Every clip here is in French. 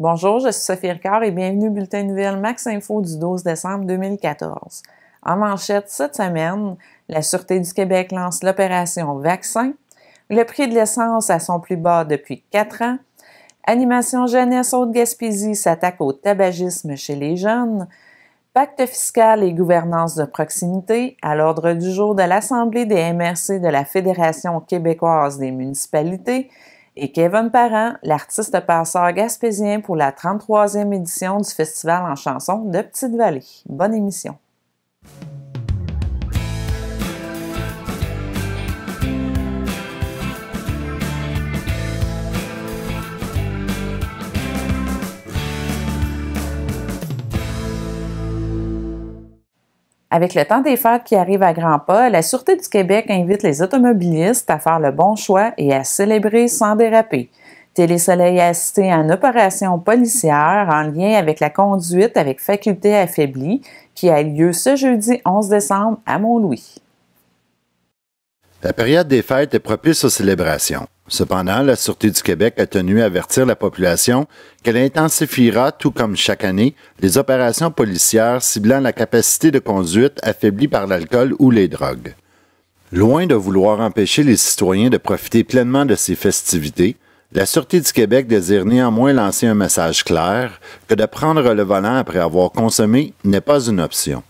Bonjour, je suis Sophie Ricard et bienvenue au Bulletin Nouvelle Max Info du 12 décembre 2014. En manchette cette semaine, la Sûreté du Québec lance l'opération Vaccin, le prix de l'essence à son plus bas depuis 4 ans, Animation Jeunesse Haute-Gaspésie s'attaque au tabagisme chez les jeunes, Pacte fiscal et gouvernance de proximité à l'ordre du jour de l'Assemblée des MRC de la Fédération québécoise des municipalités et Kevin Parent, l'artiste passeur gaspésien pour la 33e édition du Festival en chansons de Petite-Vallée. Bonne émission. Avec le temps des fêtes qui arrive à grands pas, la Sûreté du Québec invite les automobilistes à faire le bon choix et à célébrer sans déraper. Télésoleil a assisté à une opération policière en lien avec la conduite avec faculté affaiblie qui a lieu ce jeudi 11 décembre à Mont-Louis. La période des fêtes est propice aux célébrations. Cependant, la Sûreté du Québec a tenu à avertir la population qu'elle intensifiera, tout comme chaque année, les opérations policières ciblant la capacité de conduite affaiblie par l'alcool ou les drogues. Loin de vouloir empêcher les citoyens de profiter pleinement de ces festivités, la Sûreté du Québec désire néanmoins lancer un message clair que de prendre le volant après avoir consommé n'est pas une option.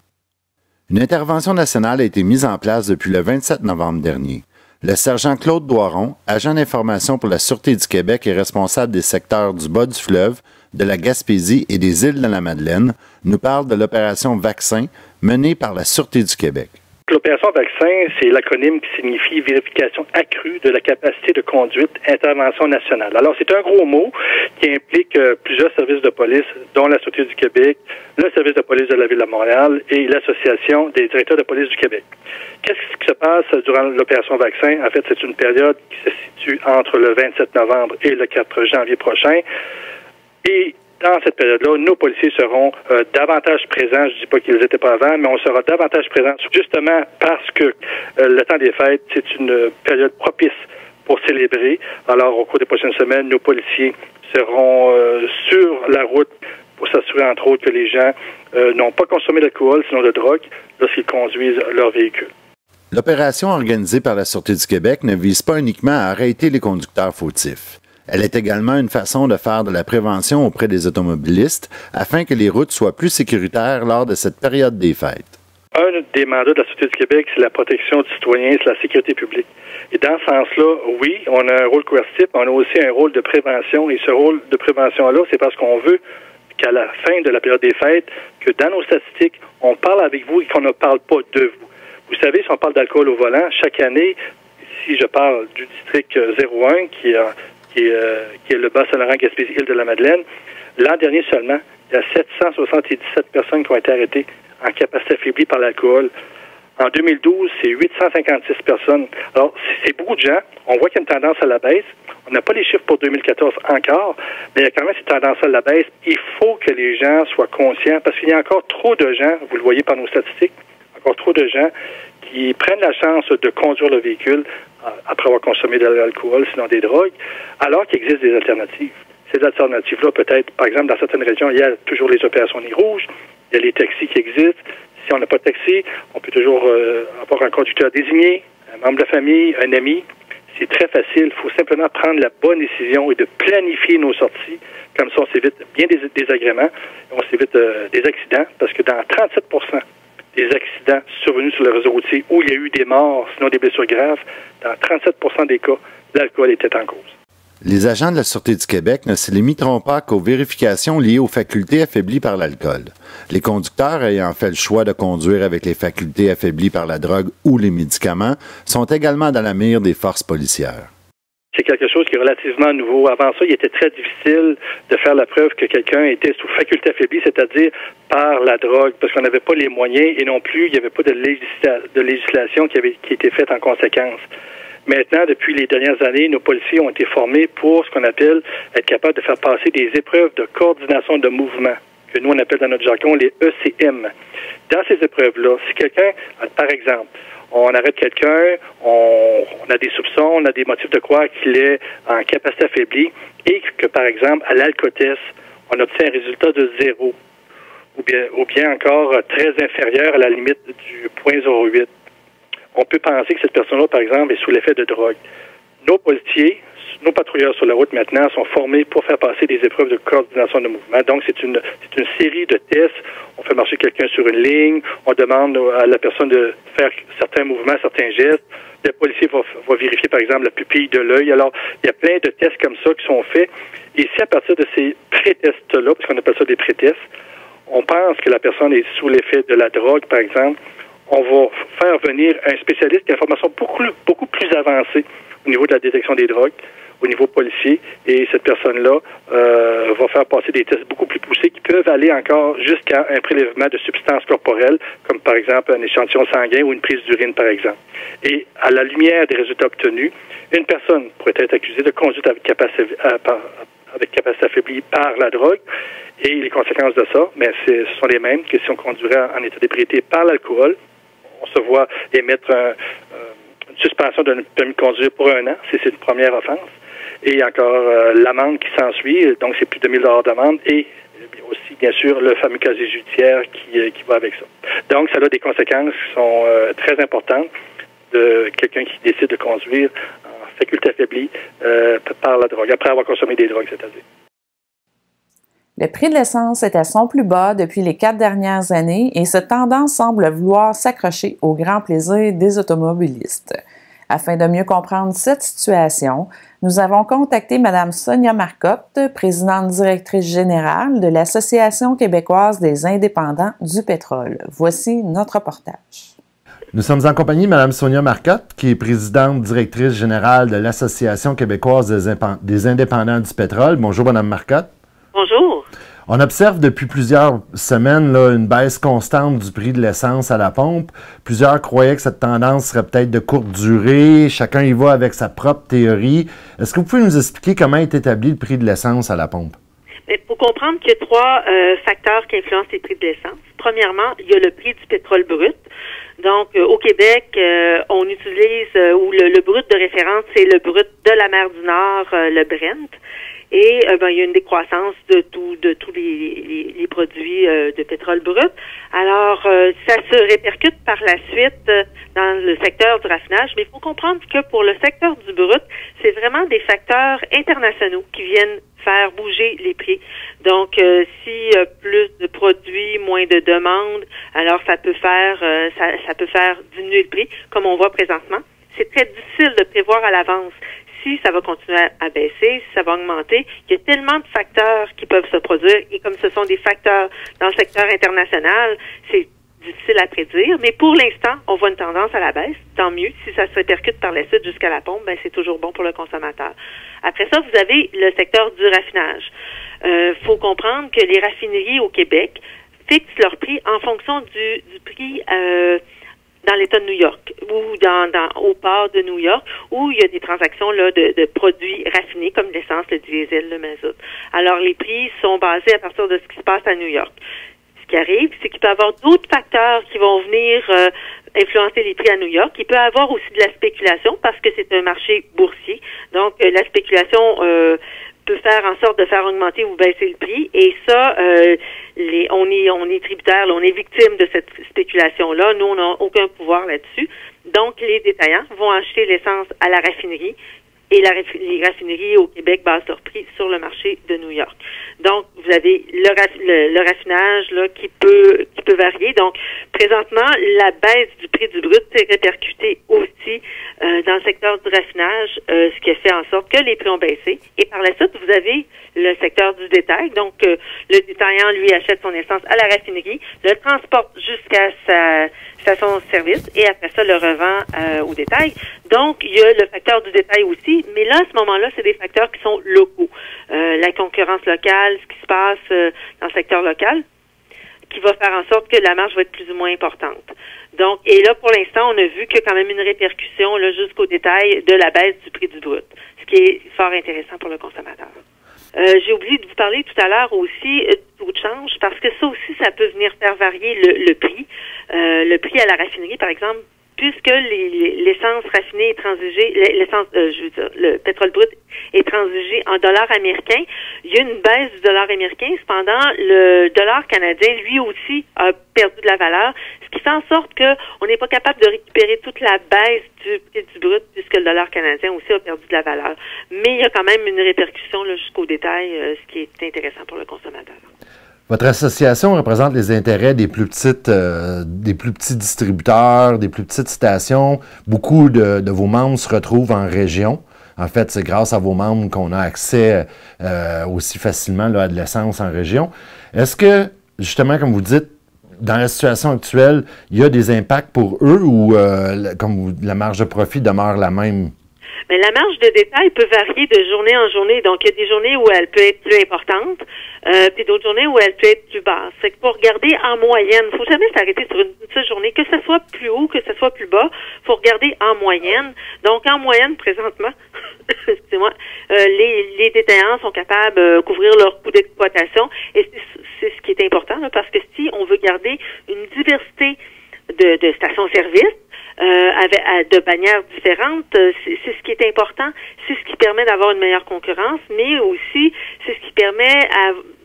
Une intervention nationale a été mise en place depuis le 27 novembre dernier. Le sergent Claude Doiron, agent d'information pour la Sûreté du Québec et responsable des secteurs du bas du fleuve, de la Gaspésie et des îles de la Madeleine, nous parle de l'opération Vaccin menée par la Sûreté du Québec. L'opération Vaccin, c'est l'acronyme qui signifie vérification accrue de la capacité de conduite intervention nationale. Alors, c'est un gros mot qui implique plusieurs services de police, dont la Sûreté du Québec, le service de police de la Ville de Montréal et l'Association des directeurs de police du Québec. Qu'est-ce qui se passe durant l'opération Vaccin? En fait, c'est une période qui se situe entre le 27 novembre et le 4 janvier prochain. Et dans cette période-là, nos policiers seront davantage présents. Je ne dis pas qu'ils n'étaient pas avant, mais on sera davantage présents justement parce que le temps des fêtes, c'est une période propice pour célébrer. Alors, au cours des prochaines semaines, nos policiers seront sur la route pour s'assurer, entre autres, que les gens n'ont pas consommé d'alcool, sinon de drogue, lorsqu'ils conduisent leur véhicule. L'opération organisée par la Sûreté du Québec ne vise pas uniquement à arrêter les conducteurs fautifs. Elle est également une façon de faire de la prévention auprès des automobilistes afin que les routes soient plus sécuritaires lors de cette période des fêtes. Un des mandats de la Sûreté du Québec, c'est la protection du citoyen, c'est la sécurité publique. Et dans ce sens-là, oui, on a un rôle coercitif, mais on a aussi un rôle de prévention. Et ce rôle de prévention-là, c'est parce qu'on veut qu'à la fin de la période des fêtes, que dans nos statistiques, on parle avec vous et qu'on ne parle pas de vous. Vous savez, si on parle d'alcool au volant, chaque année, si je parle du district 01, qui est le Bas-Saint-Laurent-Gaspésie-Île de la Madeleine, l'an dernier seulement, il y a 777 personnes qui ont été arrêtées en capacité affaiblie par l'alcool. En 2012, c'est 856 personnes. Alors, c'est beaucoup de gens. On voit qu'il y a une tendance à la baisse. On n'a pas les chiffres pour 2014 encore, mais il y a quand même cette tendance à la baisse. Il faut que les gens soient conscients, parce qu'il y a encore trop de gens, vous le voyez par nos statistiques, encore trop de gens qui prennent la chance de conduire le véhicule après avoir consommé de l'alcool, sinon des drogues, alors qu'il existe des alternatives. Ces alternatives-là, peut-être, par exemple, dans certaines régions, il y a toujours les opérations Nez Rouge, il y a les taxis qui existent. Si on n'a pas de taxi, on peut toujours avoir un conducteur désigné, un membre de la famille, un ami. C'est très facile. Il faut simplement prendre la bonne décision et de planifier nos sorties. Comme ça, on s'évite bien des désagréments. On s'évite des accidents, parce que dans 37 des accidents survenus sur le réseau routier où il y a eu des morts, sinon des blessures graves, dans 37 des cas, l'alcool était en cause. Les agents de la Sûreté du Québec ne se limiteront pas qu'aux vérifications liées aux facultés affaiblies par l'alcool. Les conducteurs ayant fait le choix de conduire avec les facultés affaiblies par la drogue ou les médicaments sont également dans la mire des forces policières. C'est quelque chose qui est relativement nouveau. Avant ça, il était très difficile de faire la preuve que quelqu'un était sous faculté affaiblie, c'est-à-dire par la drogue, parce qu'on n'avait pas les moyens et non plus, il n'y avait pas de législation qui était faite en conséquence. Maintenant, depuis les dernières années, nos policiers ont été formés pour ce qu'on appelle être capables de faire passer des épreuves de coordination de mouvement, que nous on appelle dans notre jargon les ECM. Dans ces épreuves-là, si quelqu'un, par exemple, on arrête quelqu'un, on a des soupçons, on a des motifs de croire qu'il est en capacité affaiblie et que, par exemple, à l'alcotest, on obtient un résultat de 0, ou bien encore très inférieur à la limite du 0,08. On peut penser que cette personne-là, par exemple, est sous l'effet de drogue. Nos policiers, nos patrouilleurs sur la route maintenant sont formés pour faire passer des épreuves de coordination de mouvement. Donc, c'est une série de tests. On fait marcher quelqu'un sur une ligne. On demande à la personne de faire certains mouvements, certains gestes. Le policier va vérifier, par exemple, la pupille de l'œil. Alors, il y a plein de tests comme ça qui sont faits. Et si à partir de ces pré-tests-là, parce qu'on appelle ça des pré-tests, on pense que la personne est sous l'effet de la drogue, par exemple, on va faire venir un spécialiste qui a une formation beaucoup plus avancée au niveau de la détection des drogues, au niveau policier, et cette personne-là va faire passer des tests beaucoup plus poussés qui peuvent aller encore jusqu'à un prélèvement de substances corporelles, comme par exemple un échantillon sanguin ou une prise d'urine, par exemple. Et à la lumière des résultats obtenus, une personne pourrait être accusée de conduite avec capacité affaiblie par la drogue, et les conséquences de ça, mais ce sont les mêmes que si on conduirait en état d'ébriété par l'alcool. On se voit émettre une suspension d'un permis de conduire pour 1 an, c'est une première offense. Et encore l'amende qui s'ensuit, donc c'est plus de 1 000 d'amende, et aussi, bien sûr, le fameux casier judiciaire qui va avec ça. Donc, ça a des conséquences qui sont très importantes de quelqu'un qui décide de conduire en faculté affaiblie par la drogue, après avoir consommé des drogues, c'est-à-dire. Le prix de l'essence est à son plus bas depuis les 4 dernières années et cette tendance semble vouloir s'accrocher au grand plaisir des automobilistes. Afin de mieux comprendre cette situation, nous avons contacté Mme Sonia Marcotte, présidente directrice générale de l'Association québécoise des indépendants du pétrole. Voici notre reportage. Nous sommes en compagnie de Mme Sonia Marcotte, qui est présidente directrice générale de l'Association québécoise des indépendants du pétrole. Bonjour, Mme Marcotte. Bonjour. On observe depuis plusieurs semaines là, une baisse constante du prix de l'essence à la pompe. Plusieurs croyaient que cette tendance serait peut-être de courte durée. Chacun y va avec sa propre théorie. Est-ce que vous pouvez nous expliquer comment est établi le prix de l'essence à la pompe? Il faut comprendre qu'il y a 3 facteurs qui influencent les prix de l'essence. Premièrement, il y a le prix du pétrole brut. Donc, au Québec, on utilise, ou le brut de référence, c'est le brut de la mer du Nord, le Brent. Et il y a une décroissance de tous les produits de pétrole brut. Alors, ça se répercute par la suite dans le secteur du raffinage, mais il faut comprendre que pour le secteur du brut, c'est vraiment des facteurs internationaux qui viennent faire bouger les prix. Donc, si plus de produits, moins de demandes, alors ça peut faire diminuer le prix, comme on voit présentement. C'est très difficile de prévoir à l'avance si ça va continuer à baisser, si ça va augmenter. Il y a tellement de facteurs qui peuvent se produire et comme ce sont des facteurs dans le secteur international, c'est difficile à prédire. Mais pour l'instant, on voit une tendance à la baisse. Tant mieux. Si ça se répercute par la suite jusqu'à la pompe, c'est toujours bon pour le consommateur. Après ça, vous avez le secteur du raffinage. Faut comprendre que les raffineries au Québec fixent leur prix en fonction du prix dans l'État de New York ou au port de New York où il y a des transactions là de produits raffinés comme l'essence, le diesel, le mazout. Alors les prix sont basés à partir de ce qui se passe à New York. Ce qui arrive, c'est qu'il peut y avoir d'autres facteurs qui vont venir influencer les prix à New York. Il peut y avoir aussi de la spéculation parce que c'est un marché boursier. Donc la spéculation peut faire en sorte de faire augmenter ou baisser le prix. Et ça, on est tributaire, là, on est victime de cette spéculation-là. Nous, on n'a aucun pouvoir là-dessus. Donc, les détaillants vont acheter l'essence à la raffinerie et les raffineries au Québec basent leur prix sur le marché de New York. Donc, vous avez le raffinage là qui peut varier. Donc, présentement, la baisse du prix du brut s'est répercutée aussi dans le secteur du raffinage, ce qui a fait en sorte que les prix ont baissé. Et par la suite, vous avez le secteur du détail. Donc, le détaillant, lui, achète son essence à la raffinerie, le transporte jusqu'à sa station-service et après ça, le revend au détail. Donc, il y a le facteur du détail aussi, mais là, à ce moment-là, c'est des facteurs qui sont locaux. La concurrence locale, ce qui se passe dans le secteur local, qui va faire en sorte que la marge va être plus ou moins importante. Donc, et là, pour l'instant, on a vu qu'il y a quand même une répercussion là jusqu'au détail de la baisse du prix du brut, ce qui est fort intéressant pour le consommateur. J'ai oublié de vous parler tout à l'heure aussi du taux de change, parce que ça aussi, ça peut venir faire varier le prix. Le prix à la raffinerie, par exemple, puisque l'essence raffinée est transigée, le pétrole brut est transigé en dollars américains, il y a une baisse du dollar américain. Cependant, le dollar canadien, lui aussi, a perdu de la valeur, ce qui fait en sorte qu'on n'est pas capable de récupérer toute la baisse du prix du brut, puisque le dollar canadien aussi a perdu de la valeur. Mais il y a quand même une répercussion là, jusqu'au détail, ce qui est intéressant pour le consommateur. Votre association représente les intérêts des plus petits distributeurs, des plus petites stations. Beaucoup de vos membres se retrouvent en région. En fait, c'est grâce à vos membres qu'on a accès aussi facilement là, à de l'essence en région. Est-ce que, justement, comme vous dites, dans la situation actuelle, il y a des impacts pour eux ou la marge de profit demeure la même? Mais la marge de détail peut varier de journée en journée. Donc, il y a des journées où elle peut être plus importante, puis d'autres journées où elle peut être plus basse. C'est que pour regarder en moyenne, il faut jamais s'arrêter sur une seule journée, que ce soit plus haut, que ce soit plus bas. Il faut regarder en moyenne. Donc, en moyenne, présentement, excusez-moi, les détaillants sont capables de couvrir leur coût d'exploitation. Et c'est ce qui est important, là, parce que si on veut garder une diversité de stations-service, de bannières différentes, c'est ce qui est important, c'est ce qui permet d'avoir une meilleure concurrence, mais aussi c'est ce qui permet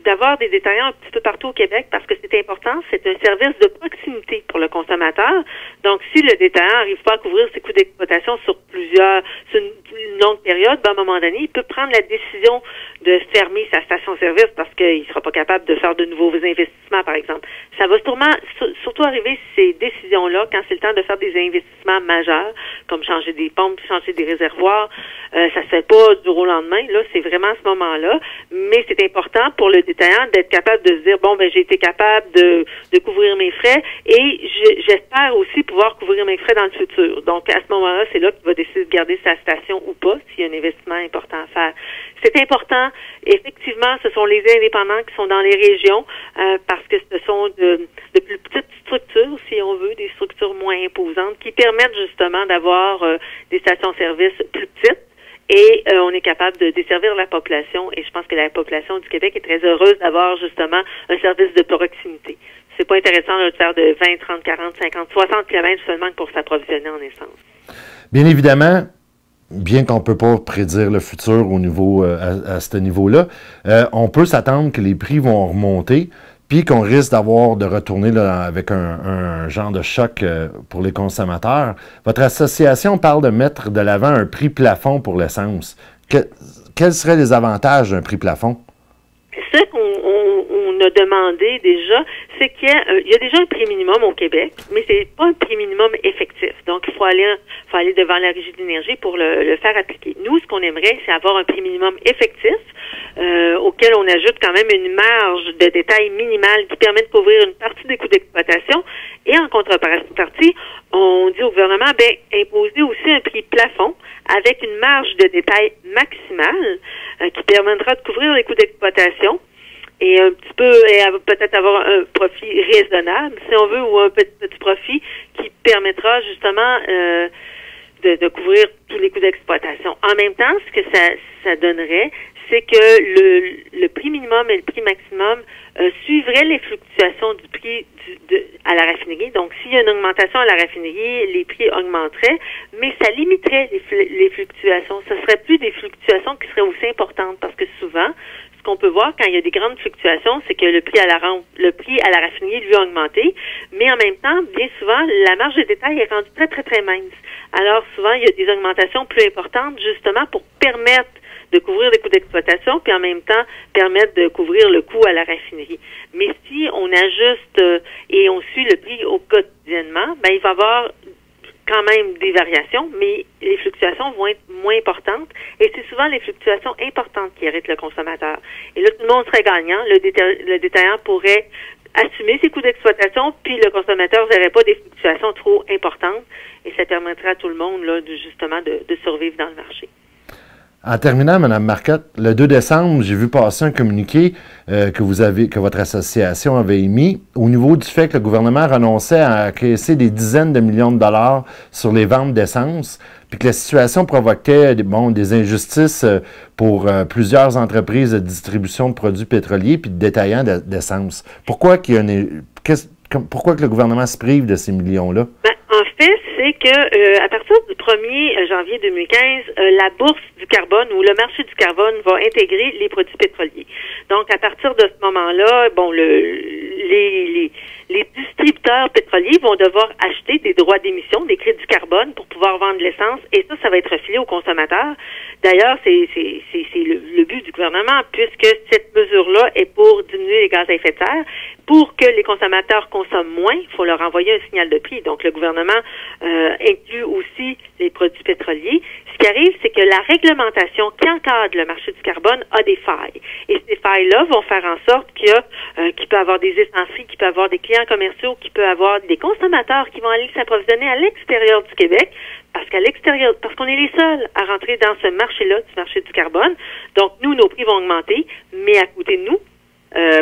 d'avoir des détaillants un petit peu partout au Québec, parce que c'est important, c'est un service de proximité pour le consommateur. Donc, si le détaillant n'arrive pas à couvrir ses coûts d'exploitation sur une longue période, ben, à un moment donné, il peut prendre la décision de fermer sa station-service parce qu'il ne sera pas capable de faire de nouveaux investissements, par exemple. Ça va surtout arriver ces décisions-là quand c'est le temps de faire des investissements majeurs, comme changer des pompes, changer des réservoirs. Ça se fait pas du jour au lendemain, là, c'est vraiment ce moment-là. Mais c'est important pour le détaillant d'être capable de se dire, bon, ben, j'ai été capable de couvrir mes frais et j'espère aussi pouvoir couvrir mes frais dans le futur. Donc, à ce moment-là, c'est là qu'il va décider de garder sa station ou pas, s'il y a un investissement important à faire. C'est important. Effectivement, ce sont les indépendants qui sont dans les régions parce que ce sont de plus petites structures, si on veut, des structures moins imposantes qui permettent justement d'avoir des stations-service plus petites. Et on est capable de desservir la population. Et je pense que la population du Québec est très heureuse d'avoir justement un service de proximité. C'est pas intéressant de faire de 20, 30, 40, 50, 60 km seulement pour s'approvisionner en essence. Bien évidemment, bien qu'on ne peut pas prédire le futur au niveau à ce niveau-là, on peut s'attendre que les prix vont remonter, puis qu'on risque de retourner là, avec un genre de choc pour les consommateurs. Votre association parle de mettre de l'avant un prix plafond pour l'essence. Quels seraient les avantages d'un prix plafond? Ce qu'on a demandé déjà, c'est qu'il y a déjà un prix minimum au Québec, mais c'est pas un prix minimum effectif. Donc, il faut aller devant la Régie de l'énergie pour le faire appliquer. Nous, ce qu'on aimerait, c'est avoir un prix minimum effectif auquel on ajoute quand même une marge de détail minimale qui permet de couvrir une partie des coûts d'exploitation. Et en contrepartie, on dit au gouvernement, imposer aussi un prix plafond avec une marge de détail maximale qui permettra de couvrir les coûts d'exploitation et un petit peu, et peut-être avoir un profit raisonnable, si on veut, ou un petit profit qui permettra justement de couvrir tous les coûts d'exploitation. En même temps, ce que ça donnerait, c'est que le prix minimum et le prix maximum suivraient les fluctuations du prix à la raffinerie. Donc, s'il y a une augmentation à la raffinerie, les prix augmenteraient, mais ça limiterait les fluctuations. Ce serait plus des fluctuations qui seraient aussi importantes parce que souvent, ce qu'on peut voir quand il y a des grandes fluctuations, c'est que le prix à la raffinerie, lui, a augmenté, mais en même temps, bien souvent, la marge de détail est rendue très, très, très mince. Alors, souvent, il y a des augmentations plus importantes, justement, pour permettre de couvrir les coûts d'exploitation, puis en même temps permettre de couvrir le coût à la raffinerie. Mais si on ajuste et on suit le prix au quotidiennement, il va y avoir quand même des variations, mais les fluctuations vont être moins importantes et c'est souvent les fluctuations importantes qui irritent le consommateur. Et là, tout le monde serait gagnant. Le détaillant pourrait assumer ses coûts d'exploitation, puis le consommateur n'aurait pas des fluctuations trop importantes et ça permettrait à tout le monde là, justement de survivre dans le marché. En terminant, Mme Marcotte, le 2 décembre, j'ai vu passer un communiqué que votre association avait émis au niveau du fait que le gouvernement renonçait à encaisser des dizaines de millions de dollars sur les ventes d'essence, puis que la situation provoquait des injustices pour plusieurs entreprises de distribution de produits pétroliers puis de détaillants d'essence. Pourquoi que le gouvernement se prive de ces millions-là? En fait, c'est que à partir du 1er janvier 2015, la bourse du carbone ou le marché du carbone va intégrer les produits pétroliers. Donc, à partir de ce moment-là, bon, les distributeurs pétroliers vont devoir acheter des droits d'émission, des crédits carbone pour pouvoir vendre l'essence, et ça va être refilé aux consommateurs. D'ailleurs, c'est le but du gouvernement, puisque cette mesure-là est pour diminuer les gaz à effet de serre. Pour que les consommateurs consomment moins, il faut leur envoyer un signal de prix. Donc, le gouvernement inclut aussi les produits pétroliers. Ce qui arrive, c'est que la réglementation qui encadre le marché du carbone a des failles. Et ces failles-là vont faire en sorte qu'il peut y avoir des essenceries, qu'il peut y avoir des clients commerciaux, qu'il peut y avoir des consommateurs qui vont aller s'approvisionner à l'extérieur du Québec, parce qu'on est les seuls à rentrer dans ce marché-là, du marché du carbone. Donc, nous, nos prix vont augmenter, mais à côté de nous,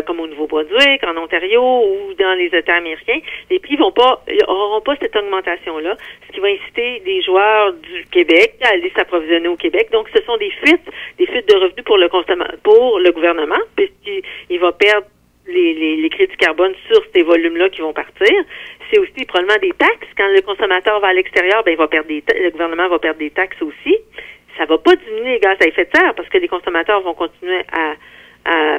comme au Nouveau-Brunswick, en Ontario ou dans les États américains, les prix n'auront pas cette augmentation-là, ce qui va inciter des joueurs du Québec à aller s'approvisionner au Québec. Donc, ce sont des fuites de revenus pour le gouvernement, puisqu'il va perdre les crédits carbone sur ces volumes-là qui vont partir. C'est aussi probablement des taxes. Quand le consommateur va à l'extérieur, le gouvernement va perdre des taxes aussi. Ça va pas diminuer les gaz à effet de serre parce que les consommateurs vont continuer à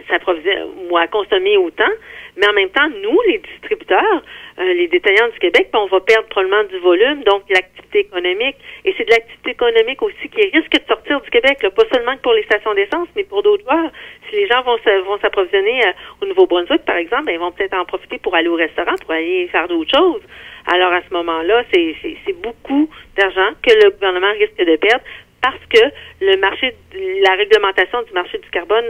s'approvisionner ou à consommer autant, mais en même temps, nous, les distributeurs, les détaillants du Québec, on va perdre probablement du volume, donc l'activité économique, et c'est de l'activité économique aussi qui risque de sortir du Québec, là, pas seulement pour les stations d'essence, mais pour d'autres joueurs. Si les gens vont s'approvisionner au Nouveau-Brunswick, par exemple, ils vont peut-être en profiter pour aller au restaurant, pour aller faire d'autres choses. Alors, à ce moment-là, c'est beaucoup d'argent que le gouvernement risque de perdre, parce que la réglementation du marché du carbone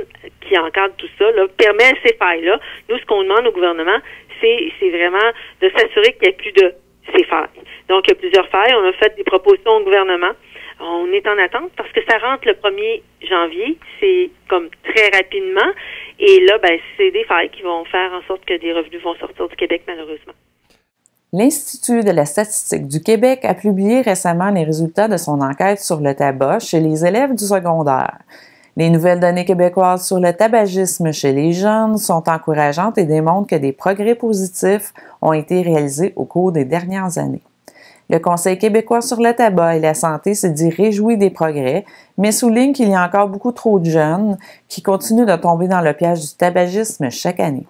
qui encadre tout ça, là, permet ces failles-là. Nous, ce qu'on demande au gouvernement, c'est vraiment de s'assurer qu'il n'y ait plus de ces failles. Donc, il y a plusieurs failles. On a fait des propositions au gouvernement. On est en attente parce que ça rentre le 1er janvier. C'est comme très rapidement. Et là, c'est des failles qui vont faire en sorte que des revenus vont sortir du Québec, malheureusement. L'Institut de la statistique du Québec a publié récemment les résultats de son enquête sur le tabac chez les élèves du secondaire. Les nouvelles données québécoises sur le tabagisme chez les jeunes sont encourageantes et démontrent que des progrès positifs ont été réalisés au cours des dernières années. Le Conseil québécois sur le tabac et la santé se dit réjoui des progrès, mais souligne qu'il y a encore beaucoup trop de jeunes qui continuent de tomber dans le piège du tabagisme chaque année.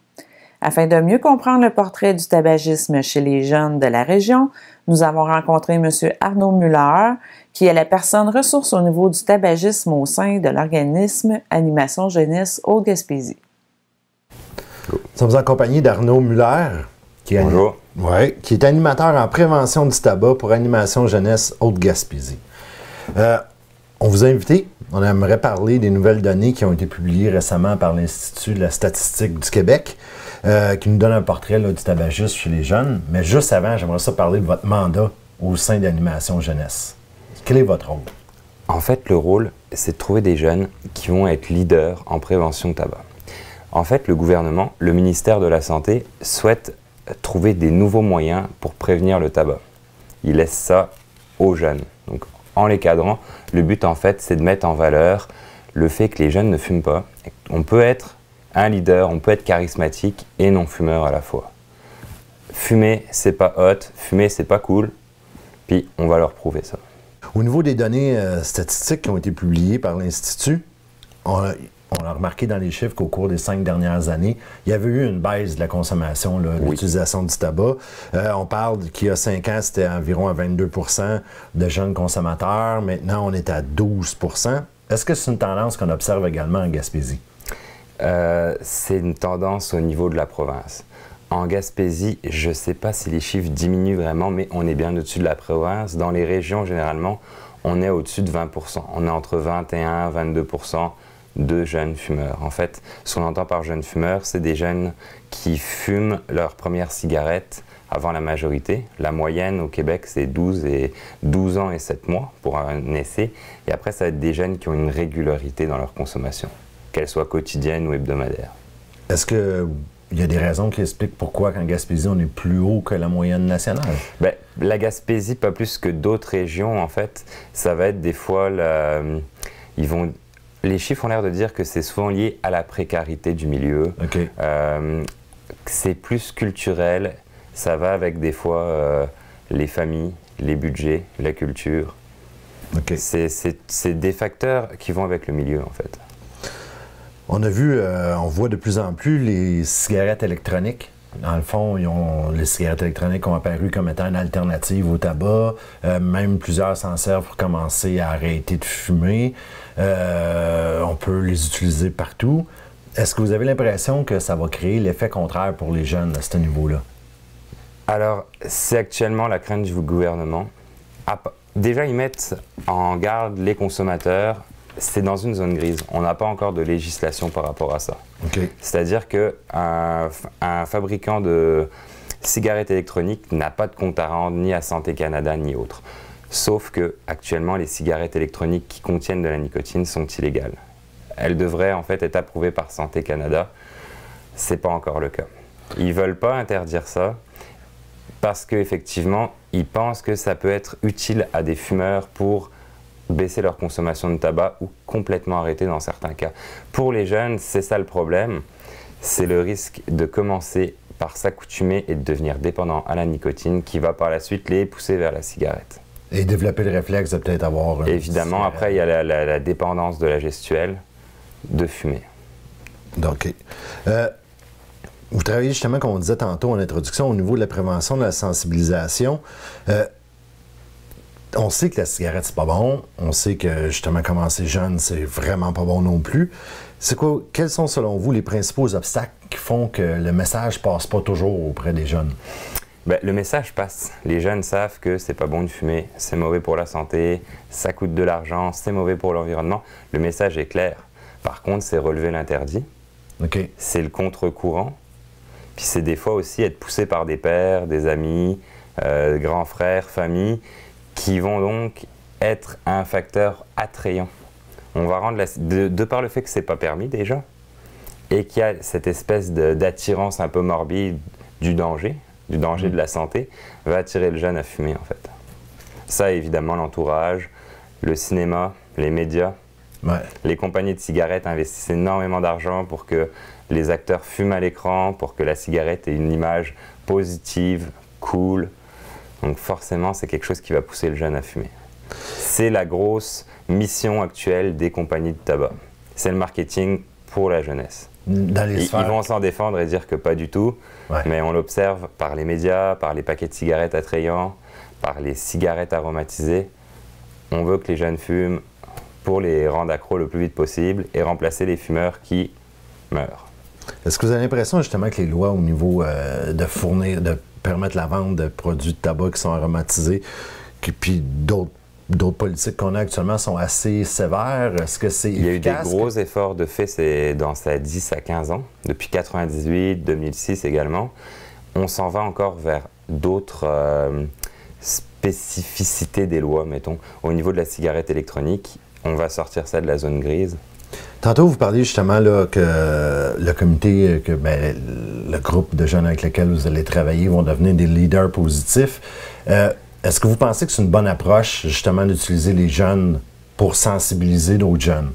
Afin de mieux comprendre le portrait du tabagisme chez les jeunes de la région, nous avons rencontré M. Arnaud Muller, qui est la personne ressource au niveau du tabagisme au sein de l'organisme Animation Jeunesse Haute-Gaspésie. Nous sommes en compagnie d'Arnaud Muller, qui est animateur en prévention du tabac pour Animation Jeunesse Haute-Gaspésie. On vous a invité, on aimerait parler des nouvelles données qui ont été publiées récemment par l'Institut de la statistique du Québec, qui nous donne un portrait là, du tabagisme chez les jeunes. Mais juste avant, j'aimerais ça parler de votre mandat au sein d'Animation Jeunesse. Quel est votre rôle? En fait, le rôle, c'est de trouver des jeunes qui vont être leaders en prévention de tabac. En fait, le gouvernement, le ministère de la Santé, souhaite trouver des nouveaux moyens pour prévenir le tabac. Il laisse ça aux jeunes. Donc, en les cadrant, le but, en fait, c'est de mettre en valeur le fait que les jeunes ne fument pas. On peut être un leader, on peut être charismatique et non-fumeur à la fois. Fumer, c'est pas hot, fumer, c'est pas cool, puis on va leur prouver ça. Au niveau des données statistiques qui ont été publiées par l'Institut, on a remarqué dans les chiffres qu'au cours des 5 dernières années, il y avait eu une baisse de la consommation, de l'utilisation du tabac. On parle qu'il y a 5 ans, c'était environ à 22 % de jeunes consommateurs. Maintenant, on est à 12 %. Est-ce que c'est une tendance qu'on observe également en Gaspésie? C'est une tendance au niveau de la province. En Gaspésie, je ne sais pas si les chiffres diminuent vraiment, mais on est bien au-dessus de la province. Dans les régions, généralement, on est au-dessus de 20 %. On est entre 21 et 22 % de jeunes fumeurs. En fait, ce qu'on entend par jeunes fumeurs, c'est des jeunes qui fument leur première cigarette avant la majorité. La moyenne au Québec, c'est 12 ans et 7 mois pour un essai. Et après, ça va être des jeunes qui ont une régularité dans leur consommation, qu'elle soit quotidienne ou hebdomadaire. Est-ce qu'il y a des raisons qui expliquent pourquoi qu'en Gaspésie, on est plus haut que la moyenne nationale? Ben, la Gaspésie, pas plus que d'autres régions, en fait, ça va être des fois... Les chiffres ont l'air de dire que c'est souvent lié à la précarité du milieu. C'est plus culturel. Ça va avec des fois les familles, les budgets, la culture. OK. C'est des facteurs qui vont avec le milieu, en fait. On a vu, on voit de plus en plus les cigarettes électroniques. Dans le fond, les cigarettes électroniques ont apparu comme étant une alternative au tabac. Même plusieurs s'en servent pour commencer à arrêter de fumer. On peut les utiliser partout. Est-ce que vous avez l'impression que ça va créer l'effet contraire pour les jeunes à ce niveau-là? Alors, c'est actuellement la crainte du gouvernement. Déjà, ils mettent en garde les consommateurs. C'est dans une zone grise. On n'a pas encore de législation par rapport à ça. Okay. C'est-à-dire qu'un fabricant de cigarettes électroniques n'a pas de compte à rendre ni à Santé Canada ni autre. Sauf que actuellement, les cigarettes électroniques qui contiennent de la nicotine sont illégales. Elles devraient en fait être approuvées par Santé Canada. C'est pas encore le cas. Ils veulent pas interdire ça parce qu'effectivement, ils pensent que ça peut être utile à des fumeurs pour baisser leur consommation de tabac ou complètement arrêter dans certains cas. Pour les jeunes, c'est ça le problème. C'est le risque de commencer par s'accoutumer et de devenir dépendant à la nicotine qui va par la suite les pousser vers la cigarette. Et développer le réflexe de peut-être avoir... Évidemment, après, il y a la dépendance de la gestuelle de fumer. Donc, vous travaillez justement, comme on disait tantôt en introduction, au niveau de la prévention, de la sensibilisation. On sait que la cigarette, c'est pas bon. On sait que, justement, commencer jeune, c'est vraiment pas bon non plus. C'est quoi, quels sont, selon vous, les principaux obstacles qui font que le message passe pas toujours auprès des jeunes? Ben, le message passe. Les jeunes savent que c'est pas bon de fumer, c'est mauvais pour la santé, ça coûte de l'argent, c'est mauvais pour l'environnement. Le message est clair. Par contre, c'est relever l'interdit. Okay. C'est le contre-courant. Puis c'est des fois aussi être poussé par des pères, des amis, grands frères, familles, qui vont donc être un facteur attrayant. On va rendre de par le fait que c'est pas permis déjà, et qu'il y a cette espèce d'attirance un peu morbide du danger de la santé, va attirer le jeune à fumer en fait. Ça évidemment l'entourage, le cinéma, les médias, les compagnies de cigarettes investissent énormément d'argent pour que les acteurs fument à l'écran, pour que la cigarette ait une image positive, cool. Donc forcément, c'est quelque chose qui va pousser le jeune à fumer. C'est la grosse mission actuelle des compagnies de tabac. C'est le marketing pour la jeunesse. Ils vont s'en défendre et dire que pas du tout, mais on l'observe par les médias, par les paquets de cigarettes attrayants, par les cigarettes aromatisées. On veut que les jeunes fument pour les rendre accros le plus vite possible et remplacer les fumeurs qui meurent. Est-ce que vous avez l'impression justement que les lois au niveau de permettre la vente de produits de tabac qui sont aromatisés, puis d'autres politiques qu'on a actuellement sont assez sévères? Est-ce que c'est efficace? Il y a eu des gros efforts de fait dans 10 à 15 ans, depuis 98, 2006 également. On s'en va encore vers d'autres spécificités des lois, mettons. Au niveau de la cigarette électronique, on va sortir ça de la zone grise. Tantôt, vous parliez justement là, que le comité, le groupe de jeunes avec lesquels vous allez travailler vont devenir des leaders positifs. Est-ce que vous pensez que c'est une bonne approche, justement, d'utiliser les jeunes pour sensibiliser d'autres jeunes?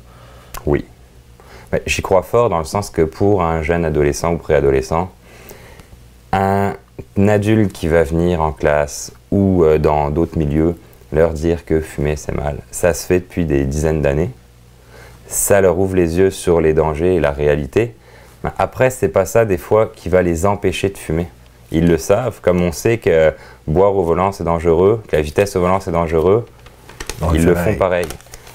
Oui. J'y crois fort dans le sens que pour un jeune adolescent ou préadolescent, un adulte qui va venir en classe ou dans d'autres milieux leur dire que fumer c'est mal, ça se fait depuis des dizaines d'années. Ça leur ouvre les yeux sur les dangers et la réalité. Après, c'est pas ça des fois qui va les empêcher de fumer. Ils le savent, comme on sait que boire au volant c'est dangereux, que la vitesse au volant c'est dangereux, ils le font pareil.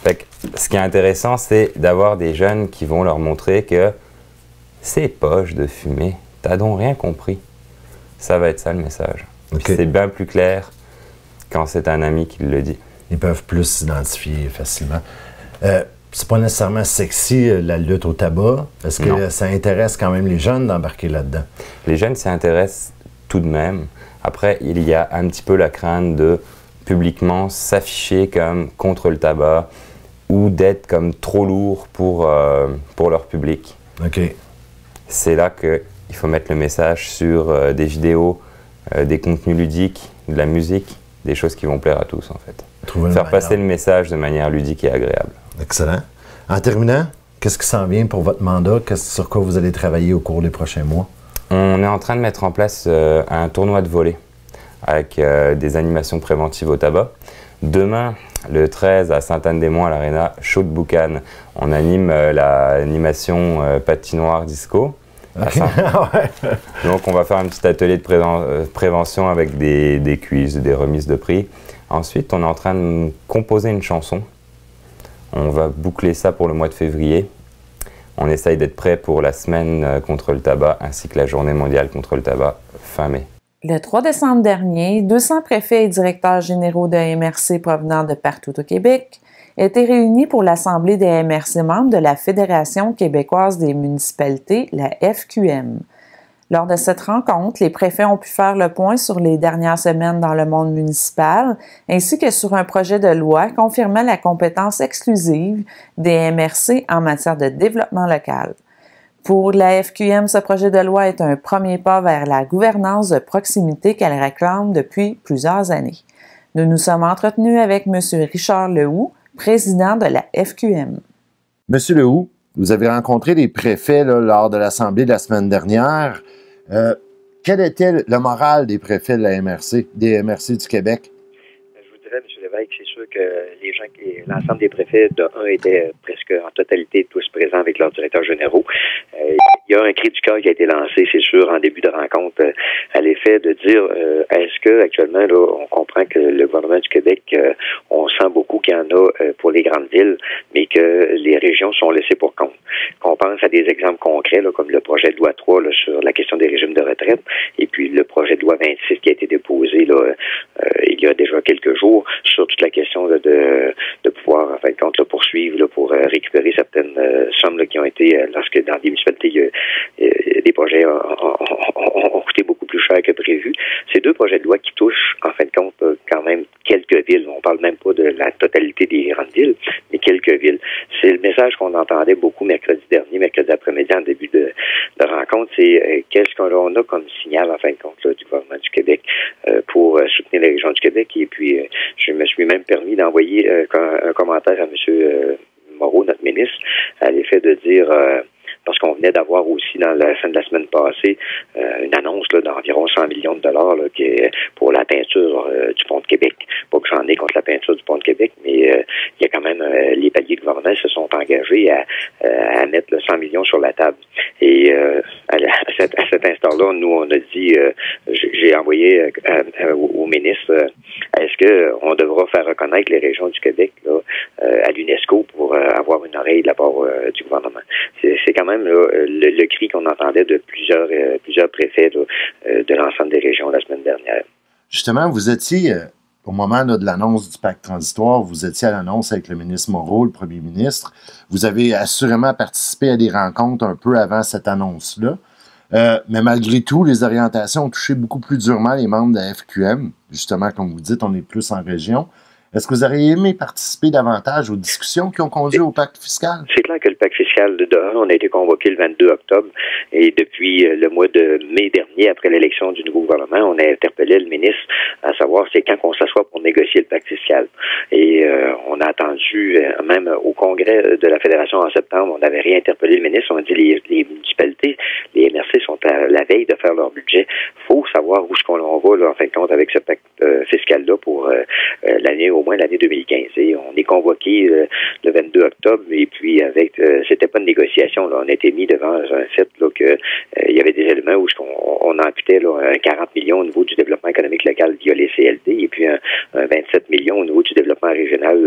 Fait que, ce qui est intéressant, c'est d'avoir des jeunes qui vont leur montrer que c'est poche de fumer, t'as donc rien compris. Ça va être ça le message. Okay. C'est bien plus clair quand c'est un ami qui le dit. Ils peuvent plus s'identifier facilement. C'est pas nécessairement sexy, la lutte au tabac. Est-ce que ça intéresse quand même les jeunes d'embarquer là-dedans? Les jeunes s'y intéressent tout de même. Après, il y a un petit peu la crainte de publiquement s'afficher comme contre le tabac ou d'être comme trop lourd pour leur public. Okay. C'est là qu'il faut mettre le message sur des vidéos, des contenus ludiques, de la musique, des choses qui vont plaire à tous en fait. Faire passer le message de manière ludique et agréable. Excellent. En terminant, qu'est-ce qui s'en vient pour votre mandat? Sur quoi vous allez travailler au cours des prochains mois? On est en train de mettre en place un tournoi de volley avec des animations préventives au tabac. Demain, le 13, à Sainte-Anne-des-Monts, à l'Arena Show de Boucan, on anime l'animation patinoire disco. Okay. Donc, on va faire un petit atelier de prévention avec des quiz, des remises de prix. Ensuite, on est en train de composer une chanson. On va boucler ça pour le mois de février. On essaye d'être prêt pour la semaine contre le tabac ainsi que la journée mondiale contre le tabac fin mai. Le 3 décembre dernier, 200 préfets et directeurs généraux de MRC provenant de partout au Québec étaient réunis pour l'Assemblée des MRC membres de la Fédération québécoise des municipalités, la FQM. Lors de cette rencontre, les préfets ont pu faire le point sur les dernières semaines dans le monde municipal, ainsi que sur un projet de loi confirmant la compétence exclusive des MRC en matière de développement local. Pour la FQM, ce projet de loi est un premier pas vers la gouvernance de proximité qu'elle réclame depuis plusieurs années. Nous nous sommes entretenus avec M. Richard Lehoux, président de la FQM. Monsieur Lehoux, vous avez rencontré les préfets lors de l'Assemblée de la semaine dernière. Quel était le moral des préfets de la MRC, des MRC du Québec? Je vous dirais, M. Lévesque, c'est sûr que l'ensemble des préfets de 1 étaient presque en totalité tous présents avec leurs directeurs généraux. Il y a un cri du cœur qui a été lancé, c'est sûr, en début de rencontre, à l'effet de dire est-ce que actuellement, là, on comprend que le gouvernement du Québec, on sent beaucoup qu'il y en a pour les grandes villes, mais que les régions sont laissées pour compte. Qu'on pense à des exemples concrets, là, comme le projet de loi 3 là, sur la question des régimes de retraite, et puis le projet de loi 26 qui a été déposé là, il y a déjà quelques jours sur toute la question là, de pouvoir, en fin de compte, là, poursuivre là, pour récupérer certaines sommes là, qui ont été, lorsque dans des municipalités, des projets ont coûté beaucoup plus cher que prévu. Ces deux projets de loi qui touchent, en fin de compte, quand même quelques villes. On parle même pas de la totalité des grandes villes, mais quelques villes. C'est le message qu'on entendait beaucoup mercredi après-midi, en début de rencontre, c'est qu'est-ce qu'on a comme signal, en fin de compte, là, du gouvernement du Québec pour soutenir les régions du Québec. Et puis, je me suis même permis d'envoyer un commentaire à M. Moreau, notre ministre, à l'effet de dire... parce qu'on venait d'avoir aussi dans la fin de la semaine passée une annonce là, d'environ 100 millions de dollars là, qui est pour la peinture du pont de Québec. Pas que j'en ai contre la peinture du pont de Québec, mais il y a quand même les paliers du gouvernement se sont engagés à mettre 100 millions sur la table. Et à cet instant-là, nous, on a dit, j'ai envoyé au ministre, est-ce qu'on devra faire reconnaître les régions du Québec là, à l'UNESCO pour avoir une oreille de la part du gouvernement? C'est quand même là, le cri qu'on entendait de plusieurs préfets là, de l'ensemble des régions la semaine dernière. Justement, vous étiez, au moment là, de l'annonce du pacte transitoire, vous étiez à l'annonce avec le ministre Moreau, le premier ministre. Vous avez assurément participé à des rencontres un peu avant cette annonce-là. Mais malgré tout, les orientations ont touché beaucoup plus durement les membres de la FQM. Justement, comme vous dites, on est plus en région. Est-ce que vous auriez aimé participer davantage aux discussions qui ont conduit au pacte fiscal? C'est clair que le pacte fiscal de 1, on a été convoqué le 22 octobre et depuis le mois de mai dernier, après l'élection du nouveau gouvernement, on a interpellé le ministre à savoir c'est quand qu'on s'assoit pour négocier le pacte fiscal. Et on a attendu, même au congrès de la Fédération en septembre, on avait réinterpellé le ministre, on a dit les municipalités, les MRC sont à la veille de faire leur budget. Faut savoir où est-ce qu'on va, là, en fin de compte, avec ce pacte fiscal-là pour l'année au moins l'année 2015. Et on est convoqué le 22 octobre et puis avec c'était pas une négociation. Là, on a été mis devant un fait là, que il y avait des éléments où on amputait là, 40 millions au niveau du développement économique local via les CLD et puis un 27 millions au niveau du développement régional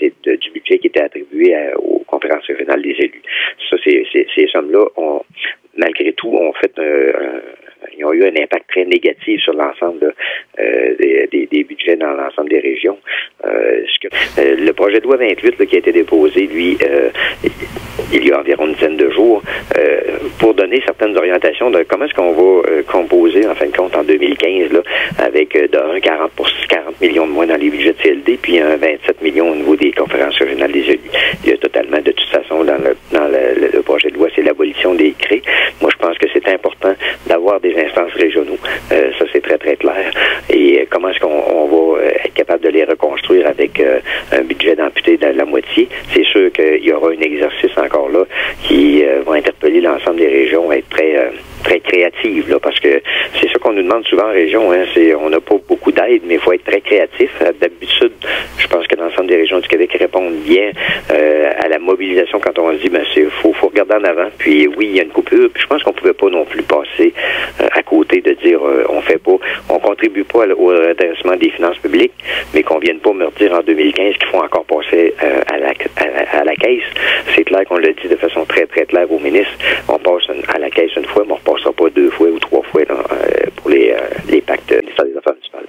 du budget qui était attribué aux conférences régionales des élus. Ça, ces sommes-là, malgré tout, ils ont eu un impact très négatif sur l'ensemble des budgets dans l'ensemble des régions. Le projet de loi 28 là, qui a été déposé, lui, il y a environ une dizaine de jours, pour donner certaines orientations de comment est-ce qu'on va composer, en fin de compte, en 2015, là, avec de 40 millions de moins dans les budgets de CLD, puis un 27 millions au niveau des conférences régionales des élus. Il y a totalement, de toute façon, dans le projet de loi, c'est l'abolition des CRE. Moi, je pense que c'est important d'avoir des instances régionaux. Ça, c'est très, très clair. Et comment est-ce qu'on va être capable de les reconstruire avec un budget d'amputé de la moitié? C'est sûr qu'il y aura un exercice encore là qui va interpeller l'ensemble des régions à être très très créative, là, parce que c'est ça qu'on nous demande souvent en région, hein, on n'a pas beaucoup d'aide, mais il faut être très créatif. D'habitude, je pense que l'ensemble des régions du Québec répondent bien à la mobilisation quand on se dit, faut regarder en avant, puis oui, il y a une coupure, puis je pense qu'on pouvait pas non plus passer à côté de dire, on contribue pas au redressement des finances publiques, mais qu'on vienne pas me dire en 2015 qu'il faut encore passer à la caisse. C'est clair qu'on l'a dit de façon très, très claire au ministre. On passe à la caisse une fois, mais on ne repassera pas 2 fois ou 3 fois là, pour les pactes ministère des Affaires municipales.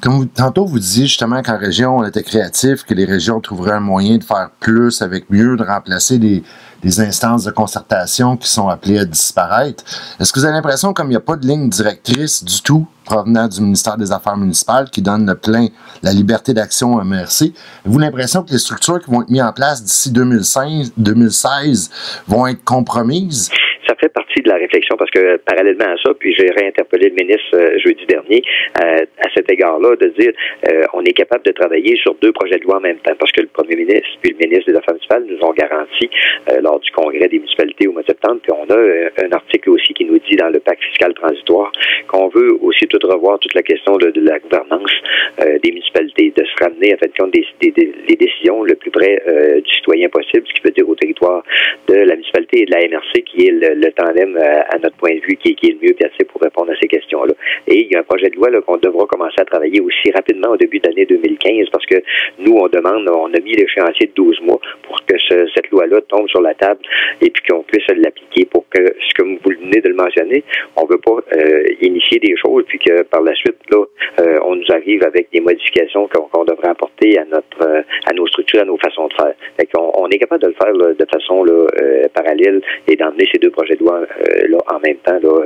Comme tantôt vous disiez justement qu'en région, on était créatif, que les régions trouveraient un moyen de faire plus avec mieux, de remplacer des instances de concertation qui sont appelées à disparaître. Est-ce que vous avez l'impression, comme il n'y a pas de ligne directrice du tout provenant du ministère des Affaires municipales qui donne la liberté d'action à MRC, avez-vous l'impression que les structures qui vont être mises en place d'ici 2016 vont être compromises? Ça fait partie de la réflexion parce que parallèlement à ça, puis j'ai réinterpellé le ministre jeudi dernier à cet égard-là, de dire on est capable de travailler sur 2 projets de loi en même temps parce que le premier ministre puis le ministre des Affaires municipales nous ont garanti lors du congrès des municipalités au mois de septembre, puis on a un article aussi qui nous dit dans le pacte fiscal transitoire qu'on veut aussi tout revoir toute la question de la gouvernance des municipalités, de se ramener en fait compte des décisions le plus près du citoyen possible, ce qui veut dire au territoire de la municipalité et de la MRC qui est le tandem à notre point de vue qui est le mieux placé pour répondre à ces questions-là. Et il y a un projet de loi là, qu'on devra commencer à travailler aussi rapidement au début de l'année 2015 parce que nous, on a mis l'échéancier de 12 mois pour que cette loi-là tombe sur la table et puis qu'on puisse l'appliquer pour que, ce que vous venez de le mentionner, on ne veut pas initier des choses puis que par la suite, là, on nous arrive avec des modifications qu'on devrait apporter à nos structures, à nos façons de faire. Fait qu'on on est capable de le faire là, de façon là, parallèle et d'emmener ces 2 projets de loi là, en même temps là,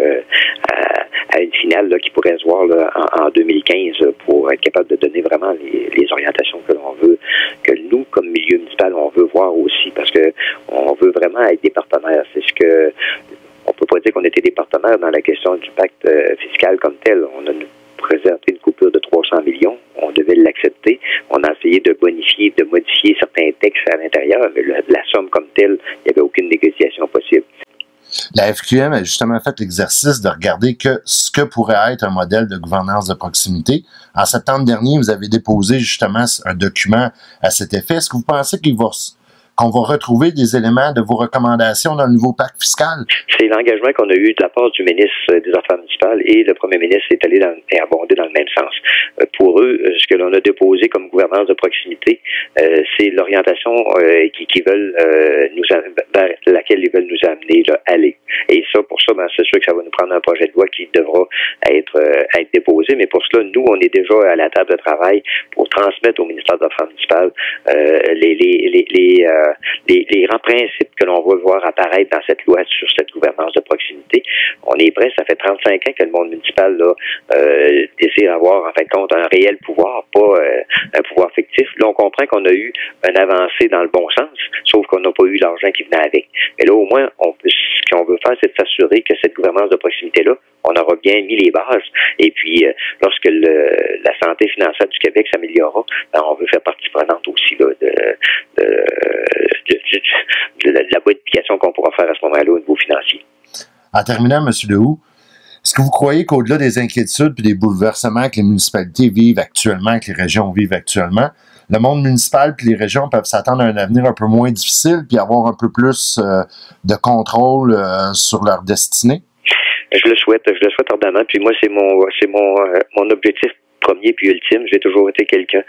à une finale là, qui pourrait se voir là, en 2015 pour être capable de donner vraiment les orientations que l'on veut, que nous, comme milieu municipal, on veut voir aussi, parce que on veut vraiment être des partenaires. C'est ce que on peut pas dire qu'on était des partenaires dans la question du pacte fiscal comme tel. On a présenté une coupure de 300 millions. On devait l'accepter. On a essayé de modifier certains textes à l'intérieur. La somme comme telle, il n'y avait aucune négociation possible. La FQM a justement fait l'exercice de regarder ce que pourrait être un modèle de gouvernance de proximité. En septembre dernier, vous avez déposé justement un document à cet effet. Est-ce que vous pensez qu'on va retrouver des éléments de vos recommandations dans le nouveau pacte fiscal? C'est l'engagement qu'on a eu de la part du ministre des Affaires municipales et le premier ministre est allé et abondé dans le même sens. Pour eux, ce que l'on a déposé comme gouvernance de proximité, c'est l'orientation qu'ils veulent vers laquelle ils veulent nous amener, là, aller. Et ça, pour ça, c'est sûr que ça va nous prendre un projet de loi qui devra être déposé, mais pour cela, nous, on est déjà à la table de travail pour transmettre au ministère des Affaires municipales les grands principes que l'on veut voir apparaître dans cette loi sur cette gouvernance de proximité. On est prêt, ça fait 35 ans que le monde municipal là, désire avoir en fin de compte un réel pouvoir, pas un pouvoir fictif. Là, on comprend qu'on a eu un avancé dans le bon sens, sauf qu'on n'a pas eu l'argent qui venait avec. Mais là, au moins, ce qu'on veut faire, c'est de s'assurer que cette gouvernance de proximité-là, on aura bien mis les bases. Et puis, lorsque la santé financière du Québec s'améliorera, on veut faire partie prenante aussi là, de la modification qu'on pourra faire à ce moment-là au niveau financier. En terminant, M. Lehoux, est-ce que vous croyez qu'au-delà des inquiétudes et des bouleversements que les municipalités vivent actuellement, que les régions vivent actuellement, le monde municipal et les régions peuvent s'attendre à un avenir un peu moins difficile puis avoir un peu plus de contrôle sur leur destinée? Je le souhaite ardemment. Puis moi, c'est mon objectif premier puis ultime. J'ai toujours été quelqu'un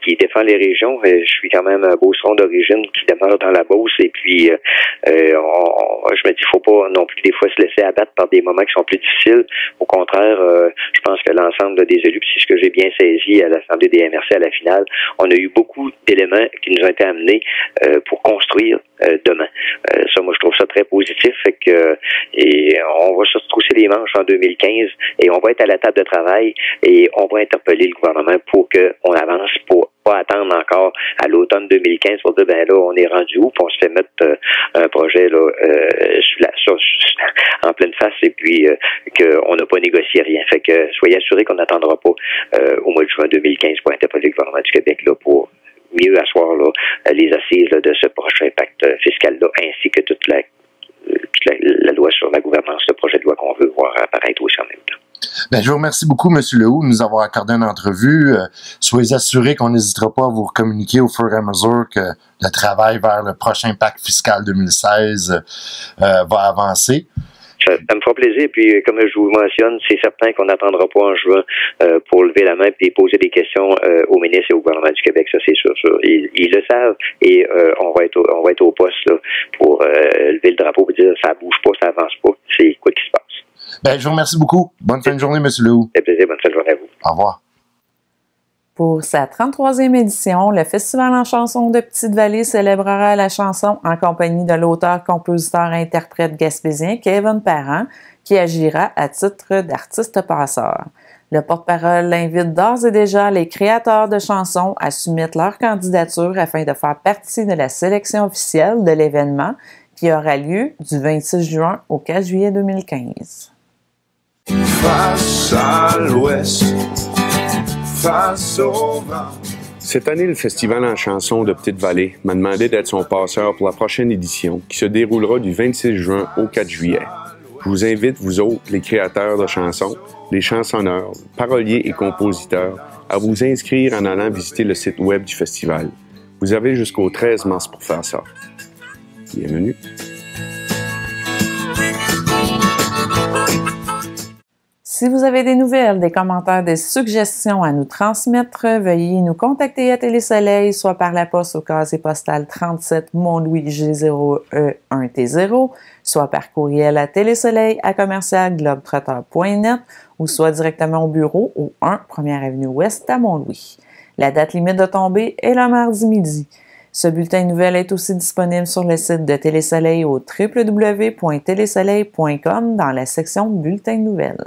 qui défend les régions. Je suis quand même un beauceron d'origine qui demeure dans la Beauce. Et puis, je me dis, faut pas non plus des fois se laisser abattre par des moments qui sont plus difficiles. Au contraire, je pense que l'ensemble des élus, puis c'est ce que j'ai bien saisi à l'Assemblée des MRC à la finale, on a eu beaucoup d'éléments qui nous ont été amenés pour construire demain. Ça, moi, je trouve ça très positif. Fait que, et on va se retrousser les manches en 2015 et on va être à la table de travail et on va interpeller le gouvernement pour qu'on avance, pour pas attendre encore à l'automne 2015 pour dire, ben là, on est rendu où, puis on se fait mettre un projet là en pleine face et puis qu'on n'a pas négocié rien. Fait que soyez assurés qu'on n'attendra pas au mois de juin 2015 pour interpeller le gouvernement du Québec là pour mieux asseoir là, les assises là, de ce prochain pacte fiscal-là, ainsi que toute la loi sur la gouvernance de projet. projet de loi qu'on veut voir apparaître aussi en même temps. Bien, je vous remercie beaucoup, M. Lehoux, de nous avoir accordé une entrevue. Soyez assurés qu'on n'hésitera pas à vous communiquer au fur et à mesure que le travail vers le prochain pacte fiscal 2016 va avancer. Ça me fera plaisir, puis comme je vous mentionne, c'est certain qu'on n'attendra pas en juin pour lever la main et poser des questions au ministre et au gouvernement du Québec, ça c'est sûr. Ils le savent et on va être au poste là, pour lever le drapeau et dire ça bouge pas, ça avance pas, c'est quoi qui se passe. Ben, je vous remercie beaucoup. Bonne fin de journée, M. Lehoux. C'est plaisir, bonne fin de journée à vous. Au revoir. Pour sa 33e édition, le Festival en chanson de Petite-Vallée célébrera la chanson en compagnie de l'auteur-compositeur-interprète gaspésien Kevin Parent, qui agira à titre d'artiste passeur. Le porte-parole invite d'ores et déjà les créateurs de chansons à soumettre leur candidature afin de faire partie de la sélection officielle de l'événement qui aura lieu du 26 juin au 4 juillet 2015. Face à l'ouest, face au vent. Cette année, le Festival en chanson de Petite-Vallée m'a demandé d'être son passeur pour la prochaine édition qui se déroulera du 26 juin au 4 juillet. Je vous invite, vous autres, les créateurs de chansons, les chansonneurs, paroliers et compositeurs, à vous inscrire en allant visiter le site web du festival. Vous avez jusqu'au 13 mars pour faire ça. Bienvenue. Si vous avez des nouvelles, des commentaires, des suggestions à nous transmettre, veuillez nous contacter à Télésoleil, soit par la poste au casier postal 37 Mont-Louis G0E1T0, soit par courriel à télésoleil@globetrotter.net ou soit directement au bureau au 1 1er Avenue Ouest à Mont-Louis. La date limite de tombée est le mardi midi. Ce bulletin de nouvelles est aussi disponible sur le site de Télésoleil au www.télésoleil.com dans la section Bulletin de nouvelles.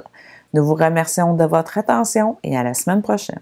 Nous vous remercions de votre attention et à la semaine prochaine.